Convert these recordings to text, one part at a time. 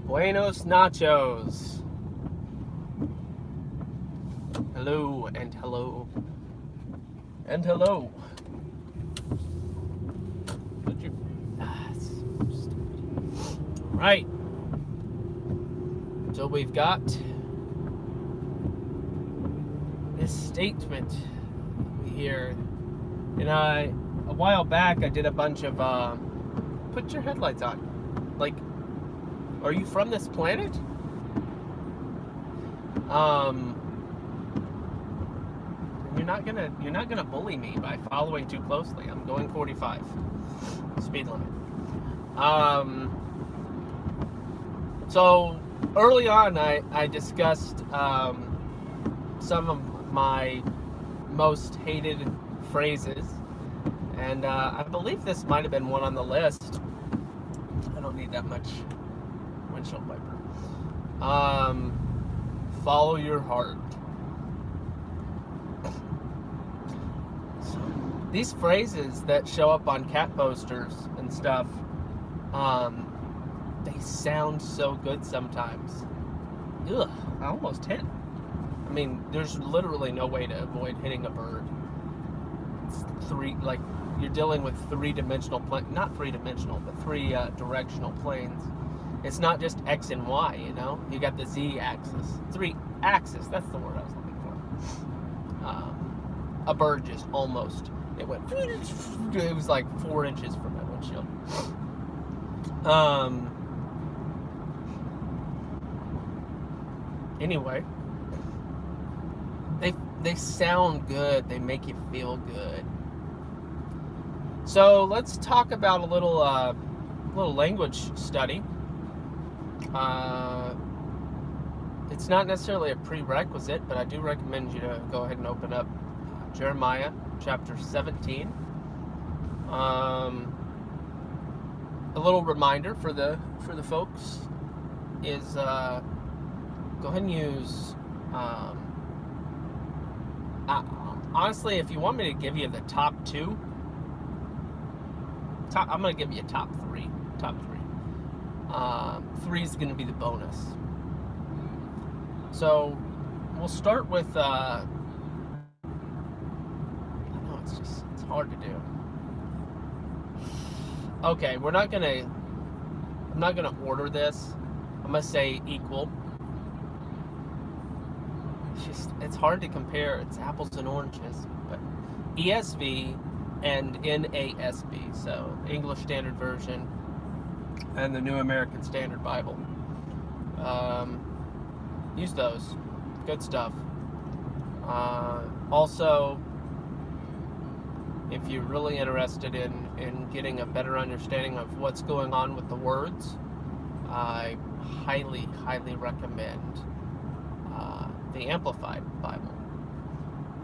Buenos nachos. Hello and hello and hello. Did you? Right. So we've got this statement here, and a while back I did a bunch of put your headlights on. Like, are you from this planet? You're not gonna bully me by following too closely. I'm going 45 speed limit. So early on, I discussed some of my most hated phrases, and I believe this might have been one on the list. I don't need that much windshield wiper. Follow your heart. These phrases that show up on cat posters and stuff, they sound so good sometimes. Ugh, I almost hit. I mean, there's literally no way to avoid hitting a bird. It's you're dealing with three-dimensional not three-dimensional, but three-directional planes. It's not just X and Y, you know? You got the Z axis. Three-axis, that's the word I was looking for. A bird just almost, it was like 4 inches from my windshield. Anyway, they sound good. They make you feel good. So let's talk about a little language study. It's not necessarily a prerequisite, but I do recommend you to go ahead and open up Jeremiah chapter 17. A little reminder for the folks is go ahead and use. Honestly, if you want me to give you the top two, I'm going to give you top three. Three is going to be the bonus. So we'll start with. I know it's hard to do. Okay, I'm not gonna order this. I'm gonna say equal. It's hard to compare. It's apples and oranges. But ESV and NASB, so English Standard Version and the New American Standard Bible. Use those. Good stuff. Also, if you're really interested in getting a better understanding of what's going on with the words, I highly recommend the Amplified Bible.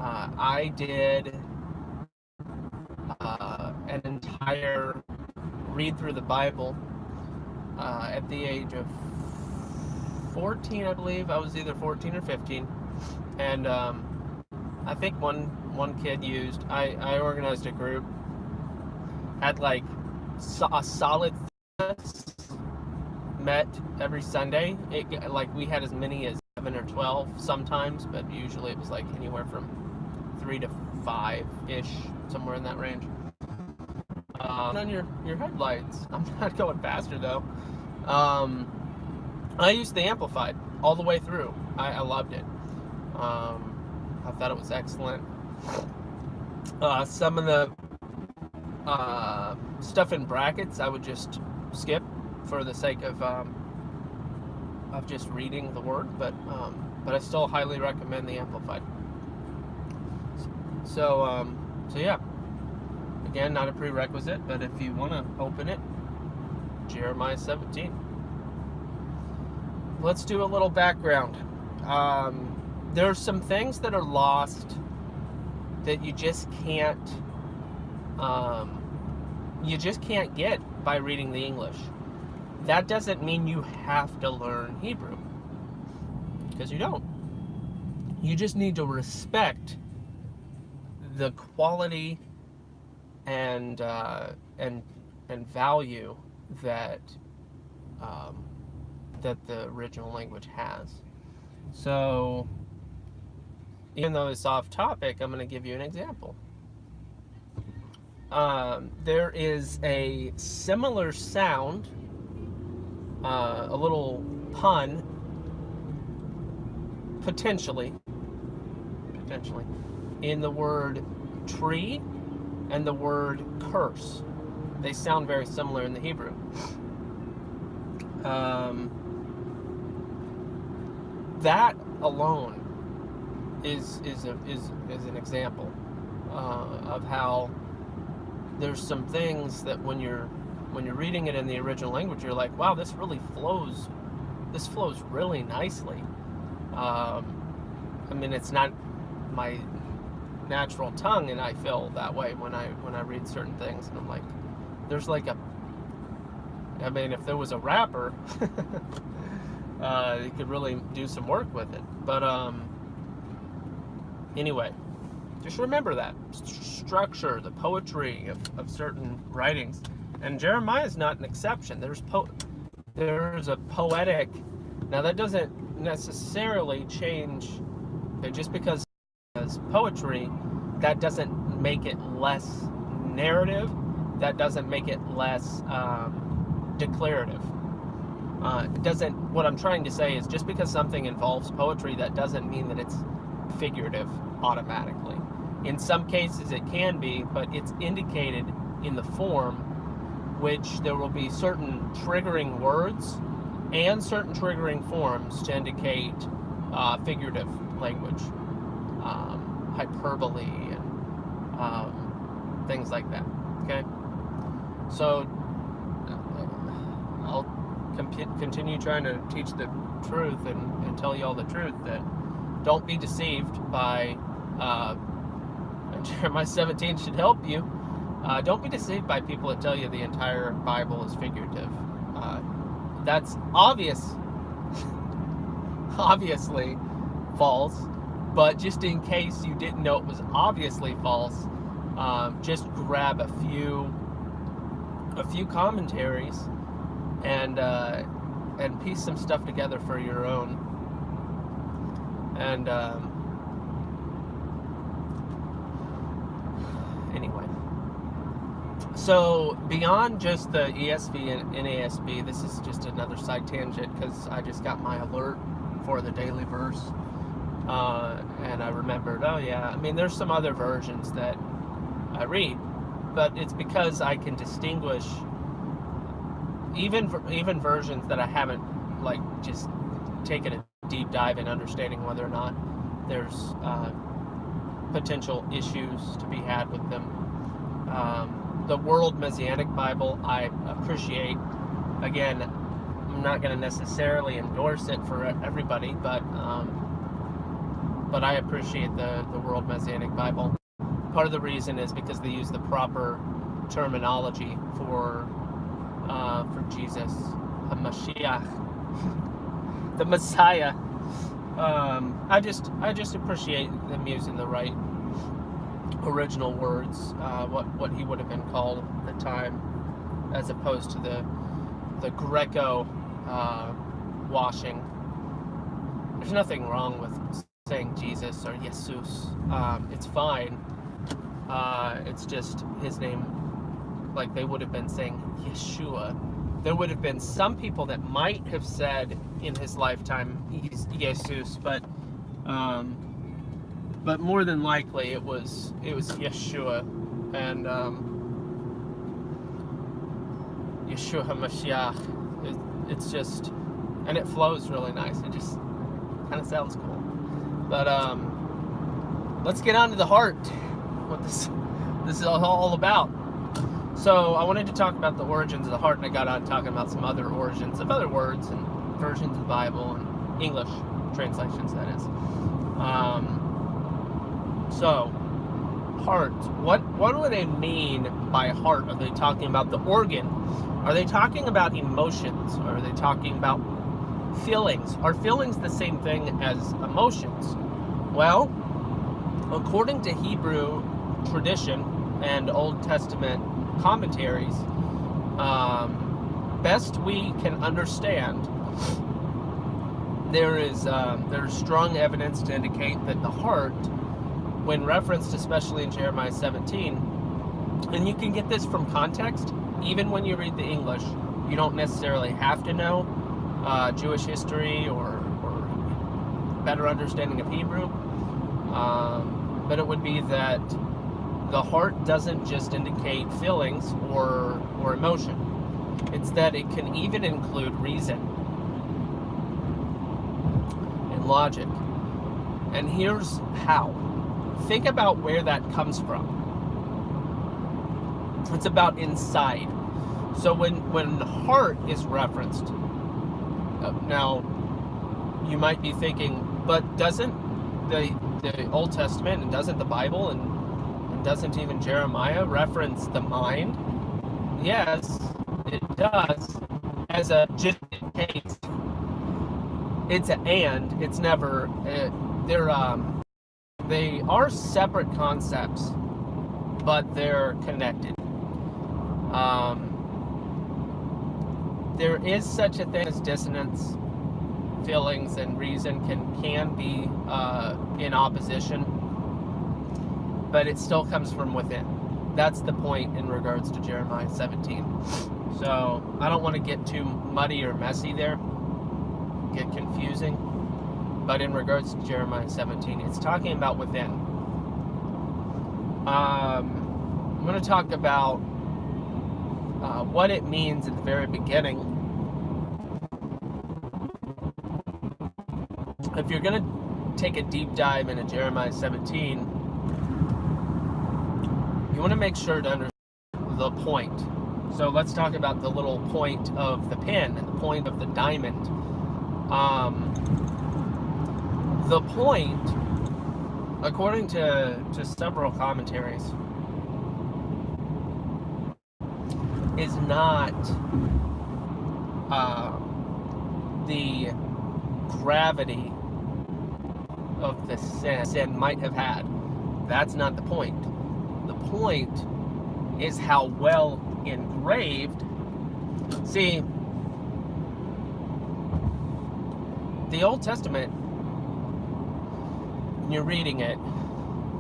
I did an entire read through the Bible at the age of 14, I believe. I was either 14 or 15, and I think one kid used. I organized a group, had like a solid met every Sunday. We had as many as 7 or 12 sometimes, but usually it was like anywhere from 3 to 5 ish, somewhere in that range. On your headlights, I'm not going faster though. I used the Amplified all the way through. I loved it. I thought it was excellent. Some of the stuff in brackets I would just skip for the sake of just reading the word, but I still highly recommend the Amplified. So yeah. Again, not a prerequisite, but if you want to open it, Jeremiah 17. Let's do a little background. There's some things that are lost that you just can't get by reading the English. That doesn't mean you have to learn Hebrew, because you don't. You just need to respect the quality and value that that the original language has. So, even though it's off topic, I'm going to give you an example. There is a similar sound, a little pun, potentially, in the word tree and the word curse. They sound very similar in the Hebrew. That alone is an example of how there's some things that when you're reading it in the original language, you're like, wow, this flows really nicely. I mean, it's not my natural tongue, and I feel that way when I read certain things, and I'm like, there's like I mean, if there was a rapper, you could really do some work with it. But anyway, just remember that structure, the poetry of certain writings, and Jeremiah is not an exception. There's a poetic. Now that doesn't necessarily change. Just because it's poetry, that doesn't make it less narrative. That doesn't make it less declarative. What I'm trying to say is, just because something involves poetry, that doesn't mean that it's figurative automatically. In some cases it can be, but it's indicated in the form, which there will be certain triggering words and certain triggering forms to indicate figurative language, hyperbole, and things like that. Okay, so I'll continue trying to teach the truth and tell you all the truth, that don't be deceived by, Jeremiah 17 should help you. Don't be deceived by people that tell you the entire Bible is figurative. That's obviously false, but just in case you didn't know it was obviously false, just grab a few commentaries and piece some stuff together for your own. And anyway, so beyond just the ESV and NASB, this is just another side tangent because I just got my alert for the daily verse, and I remembered, oh yeah, I mean, there's some other versions that I read, but it's because I can distinguish even versions that I haven't like just taken a deep dive in understanding whether or not there's potential issues to be had with them. The World Messianic Bible I appreciate. Again, I'm not going to necessarily endorse it for everybody, but I appreciate the World Messianic Bible. Part of the reason is because they use the proper terminology for Jesus, HaMashiach, the Messiah. I just appreciate them using the right original words, what he would have been called at the time, as opposed to the Greco washing. There's nothing wrong with saying Jesus or Jesus. It's fine. It's just his name, like they would have been saying Yeshua. There would have been some people that might have said in his lifetime he's Jesus, but more than likely it was Yeshua, and Yeshua HaMashiach. It's just, and it flows really nice. It just kind of sounds cool. But let's get on to the heart. What this is all about. So I wanted to talk about the origins of the heart, and I got on talking about some other origins of other words and versions of the Bible and English translations, that is. So, heart. What do they mean by heart? Are they talking about the organ? Are they talking about emotions? Are they talking about feelings? Are feelings the same thing as emotions? Well, according to Hebrew tradition and Old Testament commentaries, best we can understand, there's strong evidence to indicate that the heart, when referenced especially in Jeremiah 17, and you can get this from context, even when you read the English, you don't necessarily have to know Jewish history or better understanding of Hebrew, but it would be that the heart doesn't just indicate feelings or emotion. It's that it can even include reason and logic. And here's how. Think about where that comes from. It's about inside. So when heart is referenced, now you might be thinking, but doesn't the Old Testament and doesn't the Bible and doesn't even Jeremiah reference the mind? Yes, it does, as a just in case. It's an and, it's never, they are separate concepts, but they're connected. There is such a thing as dissonance. Feelings and reason can be in opposition, but it still comes from within. That's the point in regards to Jeremiah 17. So I don't want to get too muddy or messy there, get confusing, but in regards to Jeremiah 17, it's talking about within. I'm going to talk about what it means at the very beginning. If you're going to take a deep dive into Jeremiah 17, you want to make sure to understand the point. So let's talk about the little point of the pin and the point of the diamond. The point, according to several commentaries, is not the gravity of the sin might have had. That's not the point. The point is how well engraved. See, the Old Testament, you're reading it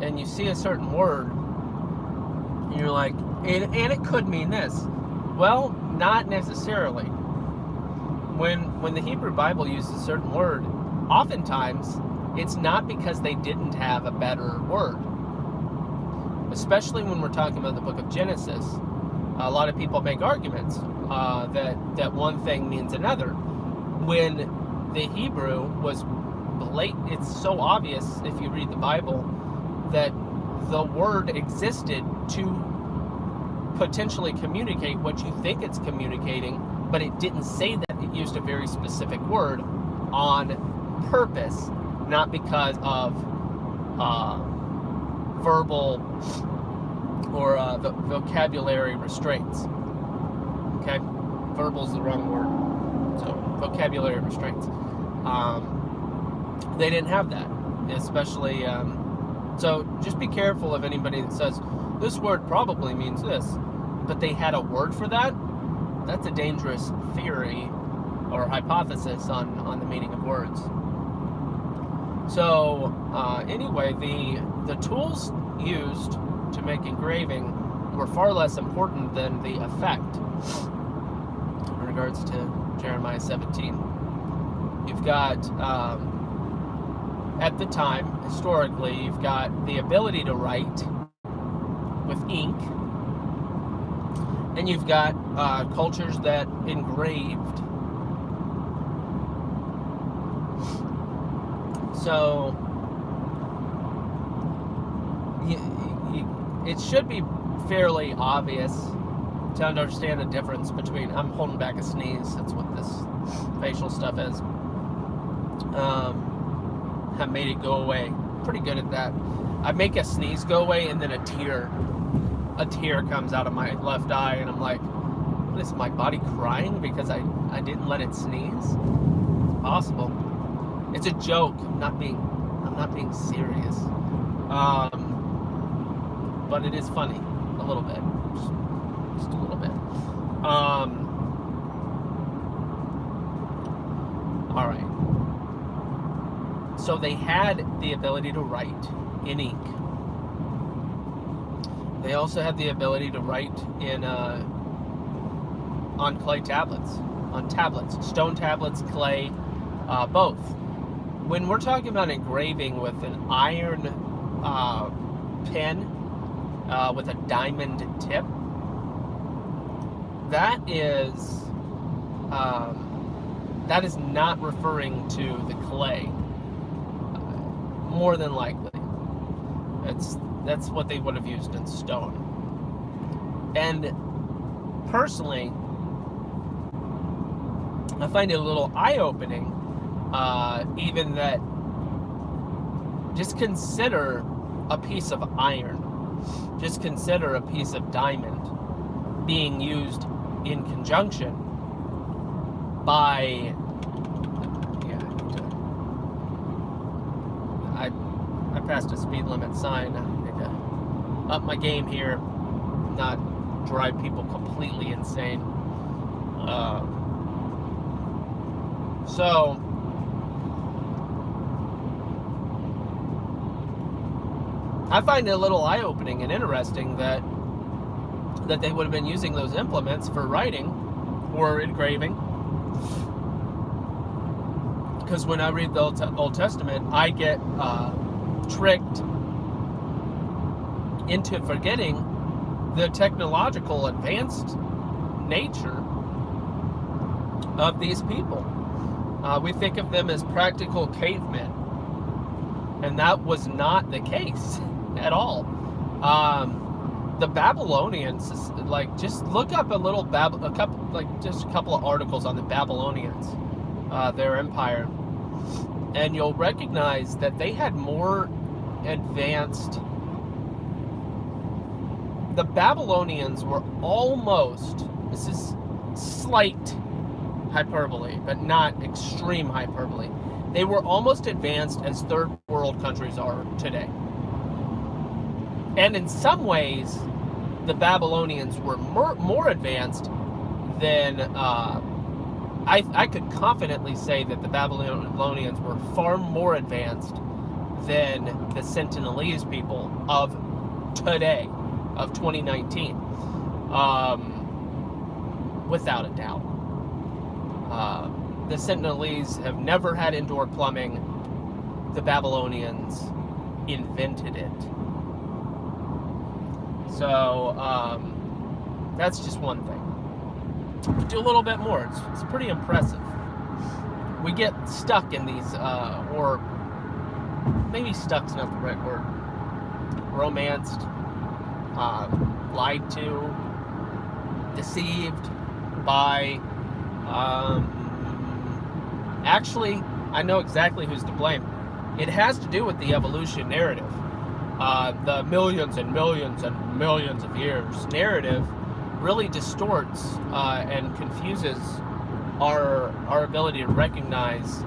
and you see a certain word and you're like, and it could mean this. Well, not necessarily. When the Hebrew Bible uses a certain word, oftentimes it's not because they didn't have a better word. Especially when we're talking about the book of Genesis, a lot of people make arguments that one thing means another. When the Hebrew was blatant, it's so obvious if you read the Bible that the word existed to potentially communicate what you think it's communicating, but it didn't say that. It used a very specific word on purpose, not because of verbal or vocabulary restraints. Okay? Verbal's the wrong word. So, vocabulary restraints. They didn't have that. Especially, so just be careful of anybody that says, this word probably means this, but they had a word for that. That's a dangerous theory or hypothesis on the meaning of words. So anyway, the tools used to make engraving were far less important than the effect in regards to Jeremiah 17. You've got, at the time, historically, you've got the ability to write with ink, and you've got cultures that engraved. So it should be fairly obvious to understand the difference between, I'm holding back a sneeze, that's what this facial stuff is. I made it go away. Pretty good at that. I make a sneeze go away and then a tear comes out of my left eye, and I'm like, what is my body crying because I didn't let it sneeze? It's possible. It's a joke. I'm not being serious. But it is funny a little bit. Just a little bit. All right. So they had the ability to write in ink. They also had the ability to write in on clay tablets, stone tablets, clay, both. When we're talking about engraving with an iron pen with a diamond tip, that is not referring to the clay. More than likely, that's what they would have used in stone. And personally, I find it a little eye-opening, even that. Just consider a piece of iron, just consider a piece of diamond being used in conjunction by, I passed a speed limit sign. I need to up my game here, not drive people completely insane. So I find it a little eye-opening and interesting that they would have been using those implements for writing or engraving. Because when I read the Old Testament, I get tricked into forgetting the technological advanced nature of these people. We think of them as practical cavemen, and that was not the case at all. The Babylonians, just look up a couple of articles on the Babylonians, their empire, and you'll recognize that they had more advanced. The Babylonians were almost, this is slight hyperbole, but not extreme hyperbole, they were almost advanced as third world countries are today. And in some ways, the Babylonians were more advanced than, I could confidently say that the Babylonians were far more advanced than the Sentinelese people of today, of 2019, without a doubt. The Sentinelese have never had indoor plumbing. The Babylonians invented it. So, that's just one thing. Do a little bit more. It's pretty impressive. We get stuck in these, or maybe stuck's not the right word, romanced, lied to, deceived by, actually, I know exactly who's to blame. It has to do with the evolution narrative. The millions and millions and millions of years narrative really distorts and confuses our ability to recognize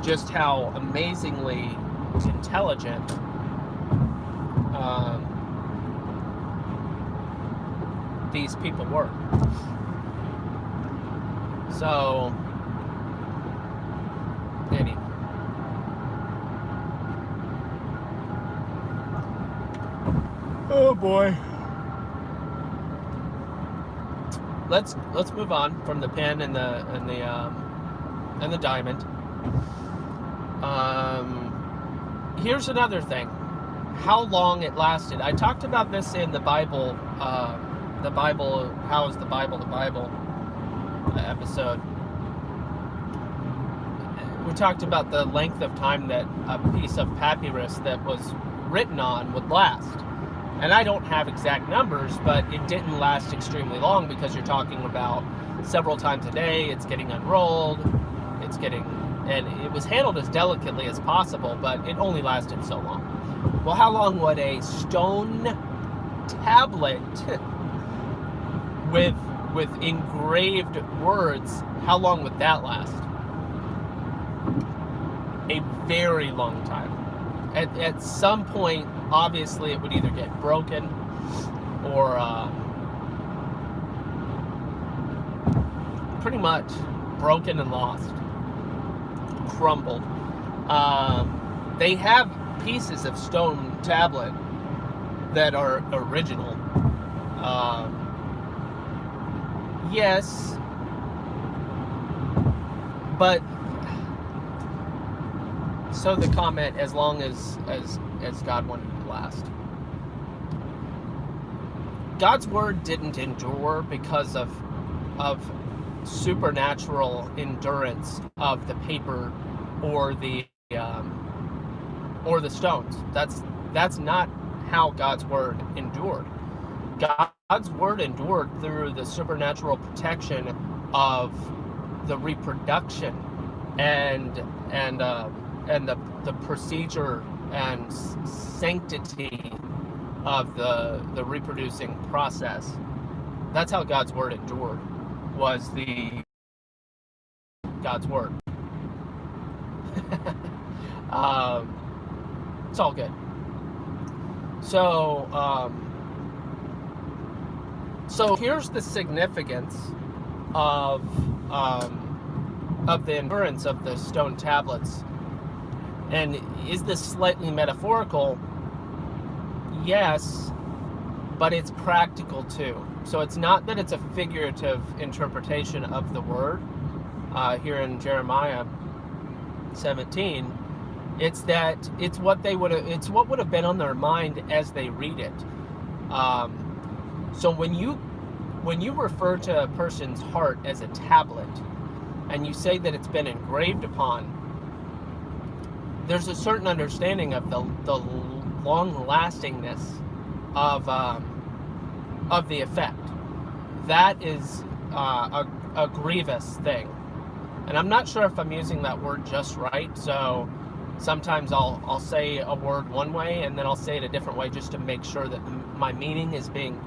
just how amazingly intelligent these people were. So, anyway. Oh boy. Let's move on from the pen and the diamond. Here's another thing. How long it lasted. I talked about this in the Bible, how is the Bible episode. We talked about the length of time that a piece of papyrus that was written on would last. And I don't have exact numbers, but it didn't last extremely long because you're talking about several times a day, it's getting unrolled, and it was handled as delicately as possible, but it only lasted so long. Well, how long would a stone tablet with engraved words, how long would that last? A very long time. At some point, obviously, it would either get broken or pretty much broken and lost, crumbled. they have pieces of stone tablet that are original. Yes, but so the comment, as long as God wanted it to last. God's word didn't endure because of supernatural endurance of the paper or the stones. That's not how God's word endured. God's word endured through the supernatural protection of the reproduction and the procedure and sanctity of the reproducing process. That's how God's word endured, was the God's word. It's all good. So here's the significance of the endurance of the stone tablets. And is this slightly metaphorical? Yes, but it's practical too. So it's not that it's a figurative interpretation of the word here in Jeremiah 17. It's that it's what would have been on their mind as they read it. So when you refer to a person's heart as a tablet, and you say that it's been engraved upon, there's a certain understanding of the long-lastingness of the effect. That is a grievous thing, and I'm not sure if I'm using that word just right. So sometimes I'll say a word one way and then I'll say it a different way just to make sure that my meaning is being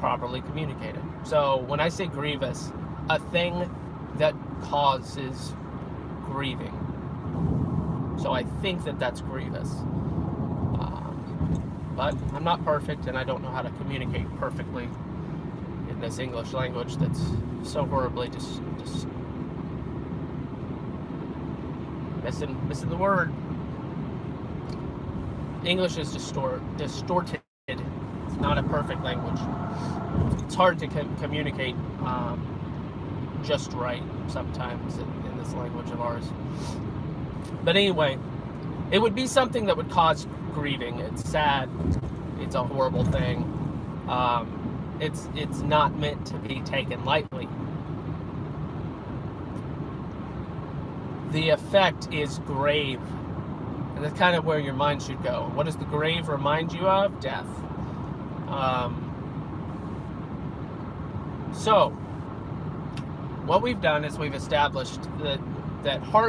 properly communicated. So when I say grievous, a thing that causes grieving. So I think that that's grievous. But I'm not perfect, and I don't know how to communicate perfectly in this English language that's so horribly just missing the word. English is distorted. It's not a perfect language. It's hard to communicate just right sometimes in this language of ours. But anyway, it would be something that would cause grieving. It's sad. It's a horrible thing. It's not meant to be taken lightly. The effect is grave. And that's kind of where your mind should go. What does the grave remind you of? Death. So, what we've done is we've established that heart